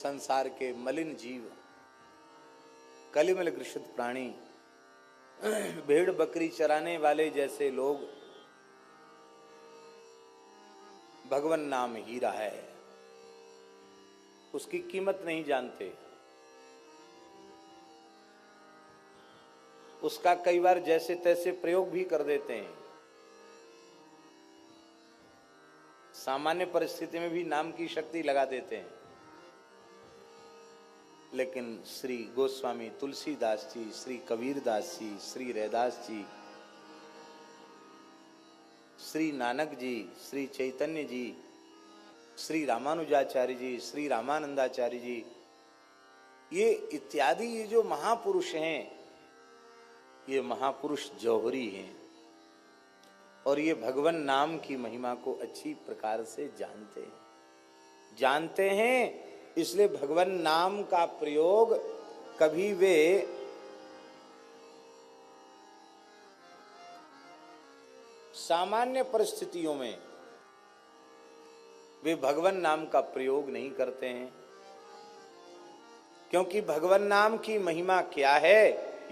संसार के मलिन जीव, कलिमल ग्रसित प्राणी, भेड़ बकरी चराने वाले जैसे लोग भगवान नाम हीरा है, उसकी कीमत नहीं जानते। उसका कई बार जैसे तैसे प्रयोग भी कर देते हैं। सामान्य परिस्थिति में भी नाम की शक्ति लगा देते हैं। लेकिन श्री गोस्वामी तुलसीदास जी, श्री कबीरदास जी, श्री रैदास जी, श्री नानक जी, श्री चैतन्य जी, श्री रामानुजाचार्य जी, श्री रामानंदाचार्य जी, ये इत्यादि ये जो महापुरुष हैं, ये महापुरुष जौहरी हैं और ये भगवान नाम की महिमा को अच्छी प्रकार से जानते हैं। इसलिए भगवान नाम का प्रयोग कभी वे सामान्य परिस्थितियों में वे भगवान नाम का प्रयोग नहीं करते हैं, क्योंकि भगवान नाम की महिमा क्या है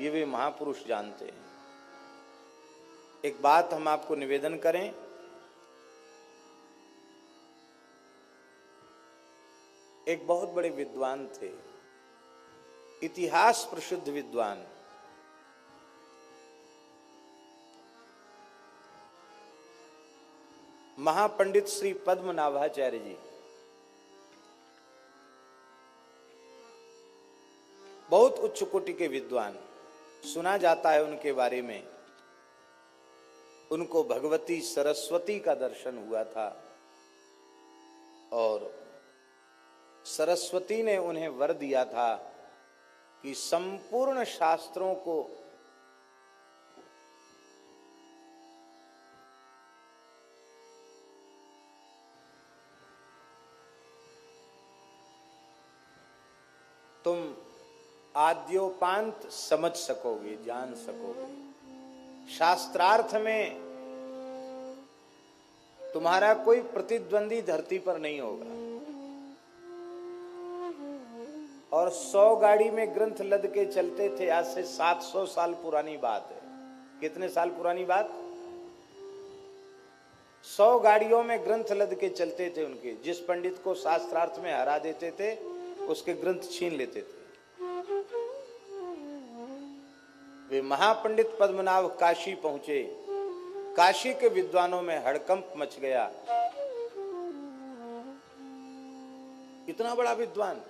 ये वे महापुरुष जानते हैं। एक बात हम आपको निवेदन करें, एक बहुत बड़े विद्वान थे, इतिहास प्रसिद्ध विद्वान, महापंडित श्री पद्मनाभाचार्य जी। बहुत उच्च कोटि के विद्वान। सुना जाता है उनके बारे में, उनको भगवती सरस्वती का दर्शन हुआ था और सरस्वती ने उन्हें वर दिया था कि संपूर्ण शास्त्रों को तुम आद्योपांत समझ सकोगे, जान सकोगे। शास्त्रार्थ में तुम्हारा कोई प्रतिद्वंदी धरती पर नहीं होगा। और 100 गाड़ी में ग्रंथ लद के चलते थे, आज से 700 साल पुरानी बात है। कितने साल पुरानी बात? 100 गाड़ियों में ग्रंथ लद के चलते थे उनके। जिस पंडित को शास्त्रार्थ में हरा देते थे उसके ग्रंथ छीन लेते थे। वे महापंडित पद्मनाभ काशी पहुंचे। काशी के विद्वानों में हड़कंप मच गया। इतना बड़ा विद्वान,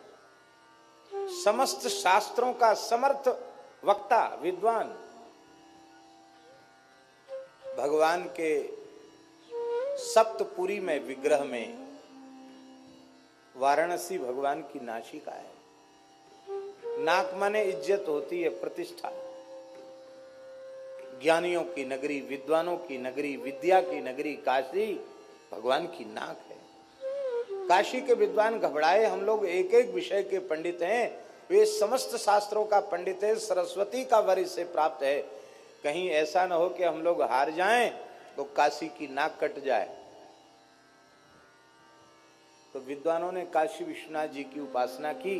समस्त शास्त्रों का समर्थ वक्ता, विद्वान, भगवान के सप्तपुरी में विग्रह में वाराणसी भगवान की नासिका है। नाक माने इज्जत होती है, प्रतिष्ठा। ज्ञानियों की नगरी, विद्वानों की नगरी, विद्या की नगरी काशी भगवान की नाक है। काशी के विद्वान घबराए, हम लोग एक एक विषय के पंडित हैं, वे समस्त शास्त्रों का पंडित है, सरस्वती का वर इससे प्राप्त है। कहीं ऐसा न हो कि हम लोग हार जाएं तो काशी की नाक कट जाए। तो विद्वानों ने काशी विश्वनाथ जी की उपासना की।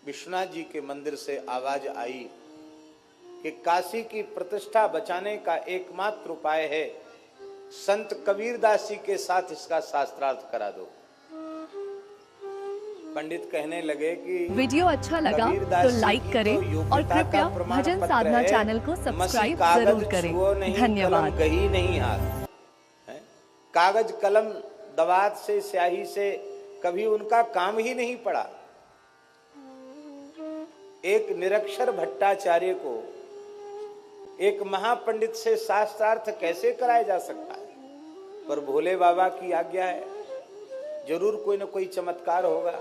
विश्वनाथ जी के मंदिर से आवाज आई कि काशी की प्रतिष्ठा बचाने का एकमात्र उपाय है संत कबीरदास जी के साथ इसका शास्त्रार्थ करा दो। पंडित कहने लगे कि वीडियो अच्छा लगा तो लाइक करें और कृपया भजन साधना चैनल को सब्सक्राइब जरूर करें। धन्यवाद। गही नहीं हाथ, कागज कलम दवात से, स्याही से कभी उनका काम ही नहीं पड़ा। एक निरक्षर भट्टाचार्य को एक महापंडित से शास्त्रार्थ कैसे कराया जा सकता है? पर भोले बाबा की आज्ञा है, जरूर कोई न कोई चमत्कार होगा।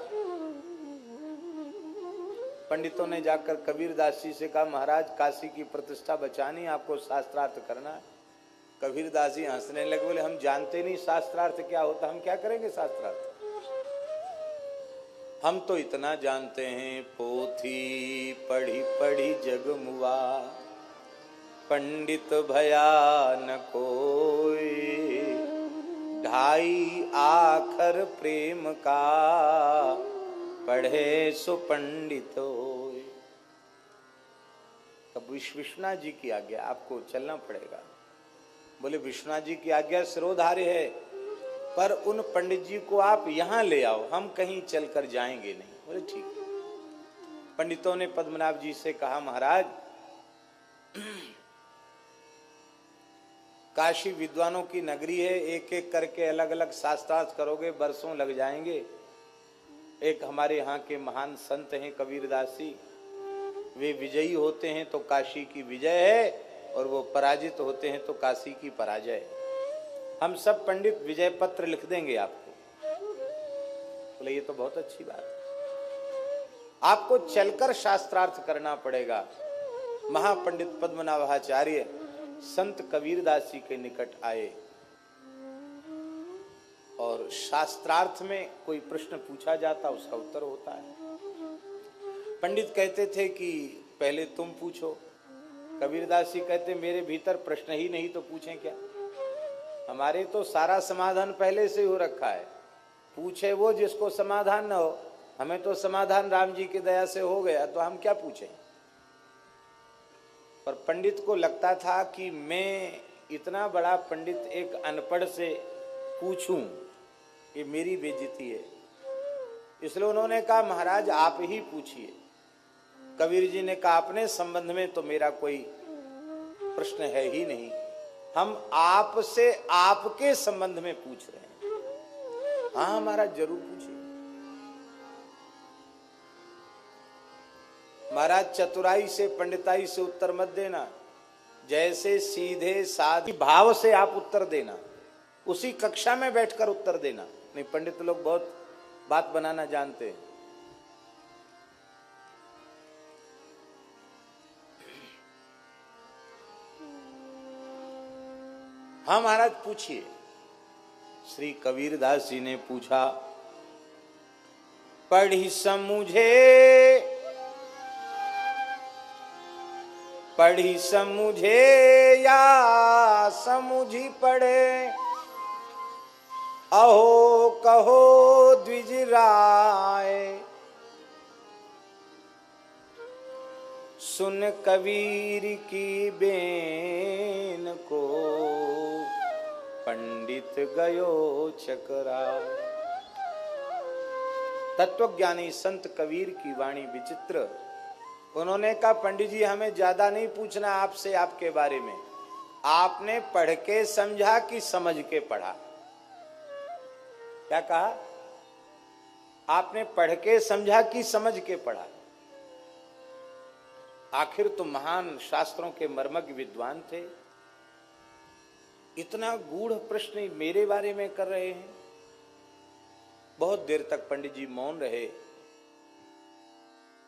पंडितों ने जाकर कबीरदास जी से कहा, महाराज काशी की प्रतिष्ठा बचानी, आपको शास्त्रार्थ करना है। कबीरदास जी हंसने लगे, बोले हम जानते नहीं शास्त्रार्थ क्या होता, हम क्या करेंगे शास्त्रार्थ। हम तो इतना जानते हैं, पोथी पढ़ी पढ़ी जग मुआ, पंडित भया न कोई, ढाई आखर प्रेम का, पढ़े सो पंडित होय। तब विश्वनाथ जी की आज्ञा, आपको चलना पड़ेगा। बोले विश्वनाथ जी की आज्ञा सिरोधार्य है, पर उन पंडित जी को आप यहां ले आओ, हम कहीं चलकर जाएंगे नहीं। बोले ठीक है। पंडितों ने पद्मनाभ जी से कहा, महाराज काशी विद्वानों की नगरी है, एक एक करके अलग अलग शास्त्रार्थ करोगे, बरसों लग जाएंगे। एक हमारे यहाँ के महान संत हैं कबीरदास जी, वे विजयी होते हैं तो काशी की विजय है, और वो पराजित होते हैं तो काशी की पराजय है। हम सब पंडित विजय पत्र लिख देंगे आपको। बोले ये तो बहुत अच्छी बात है, आपको चलकर शास्त्रार्थ करना पड़ेगा। महापंडित पद्मनाभाचार्य संत कबीरदास जी के निकट आए और शास्त्रार्थ में कोई प्रश्न पूछा जाता, उसका उत्तर होता है। पंडित कहते थे कि पहले तुम पूछो। कबीरदास जी कहते मेरे भीतर प्रश्न ही नहीं तो पूछें क्या, हमारे तो सारा समाधान पहले से हो रखा है। पूछे वो जिसको समाधान न हो, हमें तो समाधान राम जी की दया से हो गया, तो हम क्या पूछें। पर पंडित को लगता था कि मैं इतना बड़ा पंडित एक अनपढ़ से पूछूं, ये मेरी बेइज्जती है। इसलिए उन्होंने कहा महाराज आप ही पूछिए। कबीर जी ने कहा अपने संबंध में तो मेरा कोई प्रश्न है ही नहीं, हम आपसे आपके संबंध में पूछ रहे हैं। हाँ महाराज जरूर पूछिए। महाराज चतुराई से पंडिताई से उत्तर मत देना, जैसे सीधे साधे भाव से आप उत्तर देना, उसी कक्षा में बैठकर उत्तर देना। नहीं, पंडित लोग बहुत बात बनाना जानते हैं। हाँ महाराज पूछिए। श्री कबीरदास जी ने पूछा, पढ़ी समझे या समुझी पढ़े, अहो कहो द्विज राय, सुन कबीर की बेन को पंडित गयो चकराय। तत्वज्ञानी संत कबीर की वाणी विचित्र। उन्होंने कहा पंडित जी हमें ज्यादा नहीं पूछना आपसे आपके बारे में, आपने पढ़ के समझा कि समझ के पढ़ा। क्या कहा? आपने पढ़ के समझा कि समझ के पढ़ा। आखिर तो महान शास्त्रों के मर्मज्ञ विद्वान थे, इतना गूढ़ प्रश्न मेरे बारे में कर रहे हैं। बहुत देर तक पंडित जी मौन रहे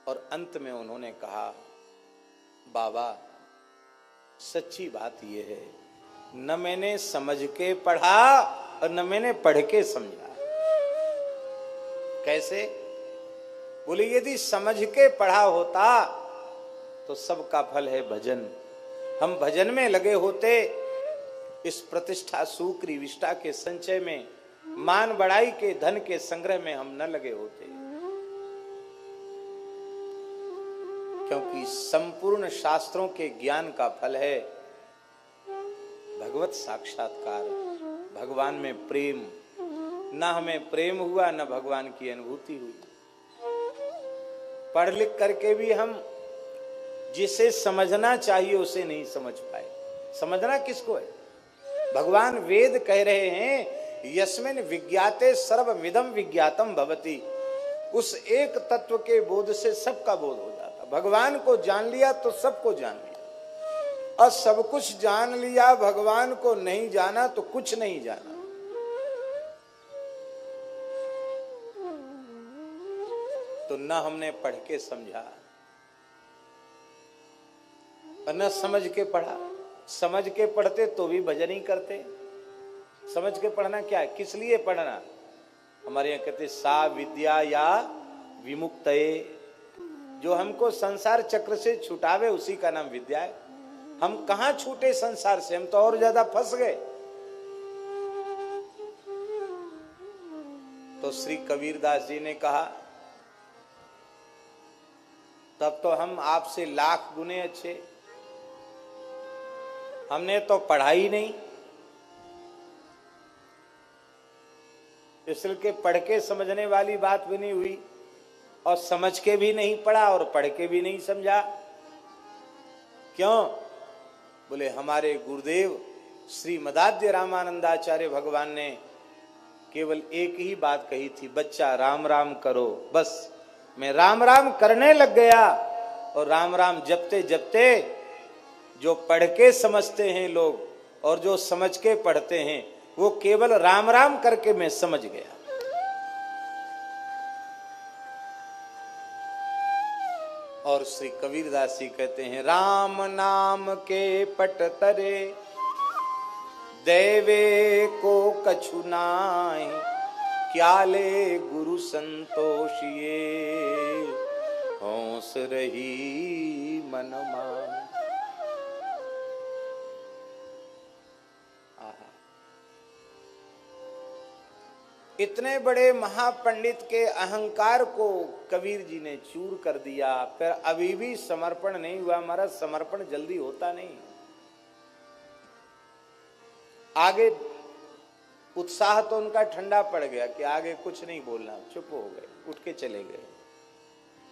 और अंत में उन्होंने कहा, बाबा सच्ची बात यह है, न मैंने समझ के पढ़ा और न मैंने पढ़ के समझा। कैसे? बोले यदि समझ के पढ़ा होता तो सबका फल है भजन, हम भजन में लगे होते, इस प्रतिष्ठा सूक्री विष्ठा के संचय में, मान बढ़ाई के धन के संग्रह में हम न लगे होते। क्योंकि संपूर्ण शास्त्रों के ज्ञान का फल है भगवत साक्षात्कार, भगवान में प्रेम। न हमें प्रेम हुआ न भगवान की अनुभूति हुई। पढ़ लिख करके भी हम जिसे समझना चाहिए उसे नहीं समझ पाए। समझना किसको है? भगवान वेद कह रहे हैं यस्मिन् विज्ञाते सर्वमिदं विज्ञातम भवति। उस एक तत्व के बोध से सबका बोध हो जाता। भगवान को जान लिया तो सबको जान लिया, और सब कुछ जान लिया भगवान को नहीं जाना तो कुछ नहीं जाना। तो न हमने पढ़ के समझा और न समझ के पढ़ा। समझ के पढ़ते तो भी भजन ही करते। समझ के पढ़ना क्या है? किस लिए पढ़ना? हमारे यहाँ कहते सा विद्या या विमुक्तये, जो हमको संसार चक्र से छुटावे उसी का नाम विद्या है। हम कहाँ छूटे संसार से, हम तो और ज्यादा फंस गए। तो श्री कबीरदास जी ने कहा तब तो हम आपसे लाख गुने अच्छे। हमने तो पढ़ाई नहीं, इसलिए पढ़ के समझने वाली बात भी नहीं हुई, और समझ के भी नहीं पढ़ा और पढ़ के भी नहीं समझा। क्यों? बोले हमारे गुरुदेव श्री मदाद्य रामानंदाचार्य भगवान ने केवल एक ही बात कही थी, बच्चा राम राम करो। बस मैं राम राम करने लग गया, और राम राम जपते जपते जो पढ़ के समझते हैं लोग और जो समझ के पढ़ते हैं, वो केवल राम राम करके मैं समझ गया। और श्री कबीरदास जी कहते हैं, राम नाम के पट तरे दैवे को कछु नाहि, क्या ले गुरु संतोषिए होंस रही मन मान। इतने बड़े महापंडित के अहंकार को कबीर जी ने चूर कर दिया। फिर अभी भी समर्पण नहीं हुआ। हमारा समर्पण जल्दी होता नहीं। आगे उत्साह तो उनका ठंडा पड़ गया कि आगे कुछ नहीं बोलना, चुप हो गए, उठ के चले गए।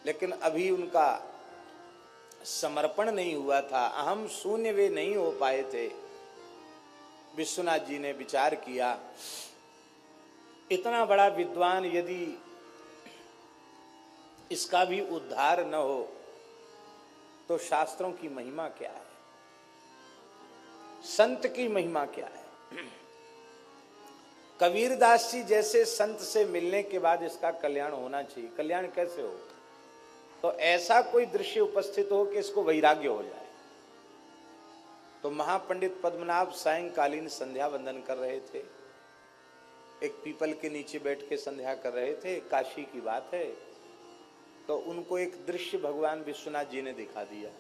लेकिन अभी उनका समर्पण नहीं हुआ था, अहम शून्य वे नहीं हो पाए थे। विश्वनाथ जी ने विचार किया, इतना बड़ा विद्वान यदि इसका भी उद्धार न हो तो शास्त्रों की महिमा क्या है, संत की महिमा क्या है। कबीरदास जी जैसे संत से मिलने के बाद इसका कल्याण होना चाहिए। कल्याण कैसे हो? तो ऐसा कोई दृश्य उपस्थित हो कि इसको वैराग्य हो जाए। तो महापंडित पद्मनाभ सायंकालीन संध्या वंदन कर रहे थे, एक पीपल के नीचे बैठ के संध्या कर रहे थे। काशी की बात है। तो उनको एक दृश्य भगवान विश्वनाथ जी ने दिखा दिया।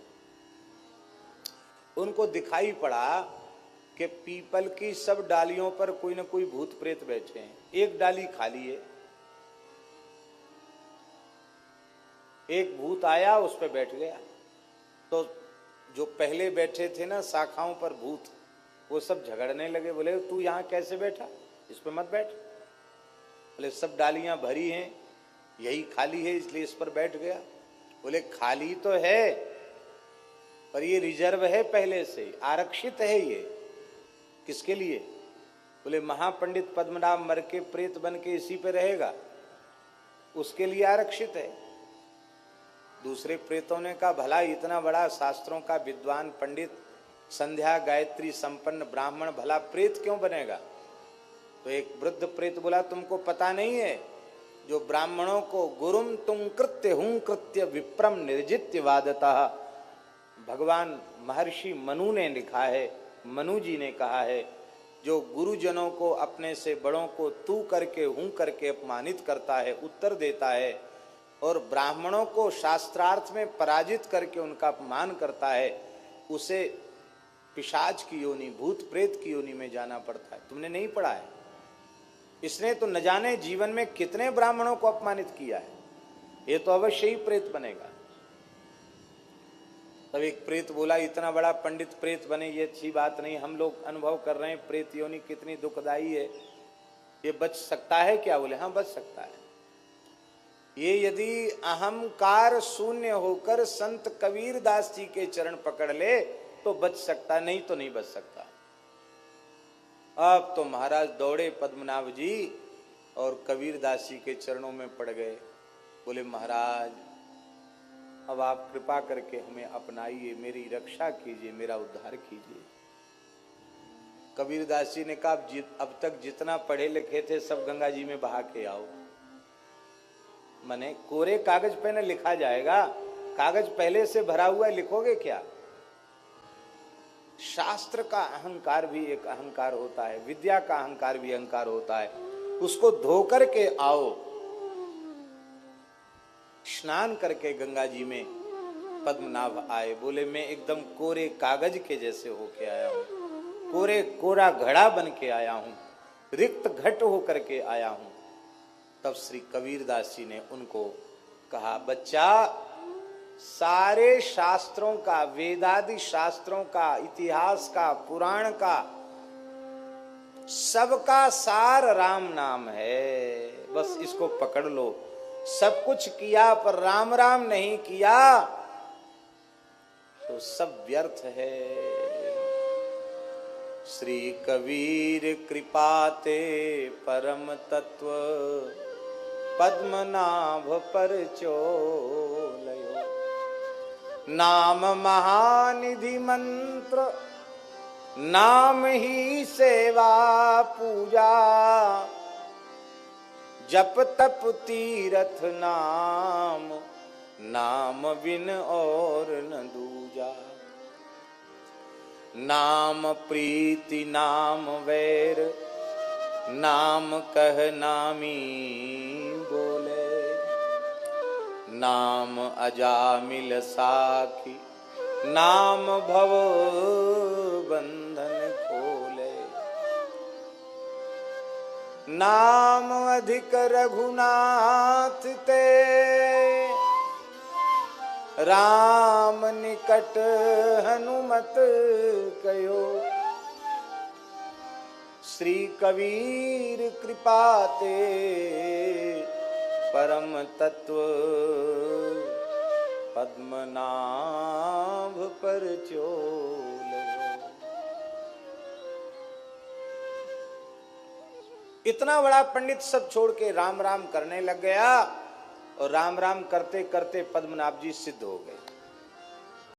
उनको दिखाई पड़ा कि पीपल की सब डालियों पर कोई न कोई भूत प्रेत बैठे हैं। एक डाली खाली है, एक भूत आया उस पर बैठ गया। तो जो पहले बैठे थे ना शाखाओं पर भूत, वो सब झगड़ने लगे। बोले तू यहाँ कैसे बैठा, इस पर मत बैठ। बोले सब डालियां भरी हैं, यही खाली है इसलिए इस पर बैठ गया। बोले खाली तो है पर ये रिजर्व है, पहले से आरक्षित है। ये किसके लिए? बोले महापंडित पद्मनाभ मर के प्रेत बन के इसी पे रहेगा, उसके लिए आरक्षित है। दूसरे प्रेतों ने कहा भला इतना बड़ा शास्त्रों का विद्वान पंडित, संध्या गायत्री संपन्न ब्राह्मण, भला प्रेत क्यों बनेगा? तो एक वृद्ध प्रेत बोला तुमको पता नहीं है, जो ब्राह्मणों को गुरुम तुम कृत्य हूं कृत्य विप्रम निर्जित्य वादतः, भगवान महर्षि मनु ने लिखा है, मनु जी ने कहा है, जो गुरुजनों को अपने से बड़ों को तू करके हूं करके अपमानित करता है, उत्तर देता है, और ब्राह्मणों को शास्त्रार्थ में पराजित करके उनका अपमान करता है, उसे पिशाच की योनि, भूत प्रेत की योनि में जाना पड़ता है। तुमने नहीं पढ़ा है? इसने तो न जाने जीवन में कितने ब्राह्मणों को अपमानित किया है, ये तो अवश्य ही प्रेत बनेगा। तब एक प्रेत बोला इतना बड़ा पंडित प्रेत बने ये अच्छी बात नहीं, हम लोग अनुभव कर रहे हैं प्रेत योनि कितनी दुखदाई है, ये बच सकता है क्या? बोले हाँ बच सकता है। ये यदि अहंकार शून्य होकर संत कबीरदास जी के चरण पकड़ ले तो बच सकता, नहीं तो नहीं बच सकता। अब तो महाराज दौड़े पद्मनाभ जी और कबीरदास जी के चरणों में पड़ गए। बोले महाराज अब आप कृपा करके हमें अपनाइए, मेरी रक्षा कीजिए, मेरा उद्धार कीजिए। कबीरदास जी ने कहा अब तक जितना पढ़े लिखे थे सब गंगा जी में बहा के आओ। मने कोरे कागज पे न लिखा जाएगा, कागज पहले से भरा हुआ है, लिखोगे क्या? शास्त्र का अहंकार भी एक अहंकार होता है, विद्या का अहंकार भी अहंकार होता है, उसको धो करके आओ। स्नान करके गंगा जी में पद्मनाभ आए। बोले मैं एकदम कोरे कागज के जैसे होके आया हूं, कोरा घड़ा बन के आया हूं, रिक्त घट होकर के आया हूं। तब श्री कबीरदास जी ने उनको कहा बच्चा सारे शास्त्रों का, वेदादि शास्त्रों का, इतिहास का, पुराण का, सबका सार राम नाम है। बस इसको पकड़ लो। सब कुछ किया पर राम राम नहीं किया तो सब व्यर्थ है। श्री कबीर कृपाते परम तत्व पद्मनाभ पर चोलयो। नाम महानिधि मंत्र, नाम ही सेवा पूजा, जप तप तीरथ नाम, नाम बिन और न दूजा। नाम प्रीति नाम वैर, नाम कह नामी बोले। नाम अजामिल साखी, नाम भव बंधन खोले। नाम अधिक रघुनाथ ते, राम निकट हनुमत कयो। श्री कबीर कृपाते परम तत्व पद्मनाभ पर चोलयो। इतना बड़ा पंडित सब छोड़ के राम राम करने लग गया और राम राम करते करते पद्मनाभ जी सिद्ध हो गए।